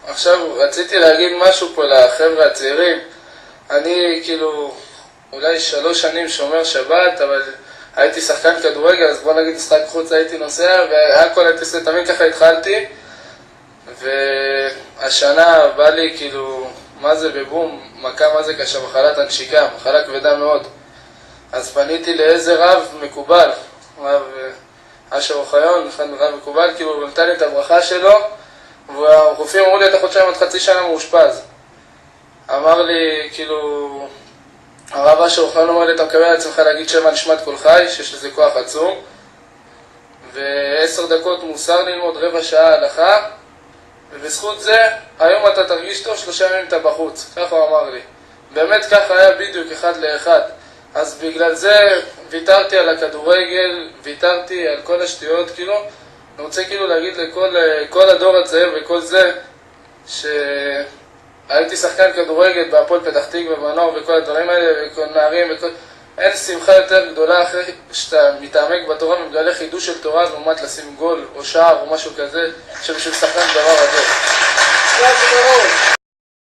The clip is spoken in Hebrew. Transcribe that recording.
עכשיו רציתי להגיד משהו פה לחבר'ה הצעירים. אני כאילו אולי 3 שנים שומר שבת, אבל הייתי שחקן כדורגל, אז בוא נגיד משחק חוץ הייתי נוסע, והכל הייתי עושה, תמיד ככה התחלתי. והשנה בא לי כאילו, מה זה בבום, מכה מה זה קשה, מחלת הנשיקה, מחלה כבדה מאוד. אז פניתי לאיזה רב מקובל, רב אשר אוחיון, אחד רב מקובל, כאילו הוא נתן לי את הברכה שלו, והרופאים אמרו לי, אתה חודשיים עד חצי שנה מאושפז. אמר לי, כאילו, הרב אשר אוחיון אמר לי, אתה מקבל על עצמך להגיד 7 נשמת כל חי, שיש לזה כוח עצום, ו10 דקות מוסר ללמוד, 15 שעה הלכה, ובזכות זה, היום אתה תרגיש טוב, 3 ימים אתה בחוץ. ככה הוא אמר לי. באמת ככה היה בדיוק 1 ל-1. אז בגלל זה ויתרתי על הכדורגל, ויתרתי על כל השטויות, כאילו. אני רוצה כאילו להגיד לכל הדור הצעיר וכל זה, שהייתי שחקן כדורגל בהפועל פתח תקווה ובנוער וכל הדברים האלה, וכל נערים וכל... אין שמחה יותר גדולה אחרי שאתה מתעמק בתורה ומגלה חידוש של תורה, לעומת לשים גול או שער או משהו כזה, שבשביל שחקן דבר הזה.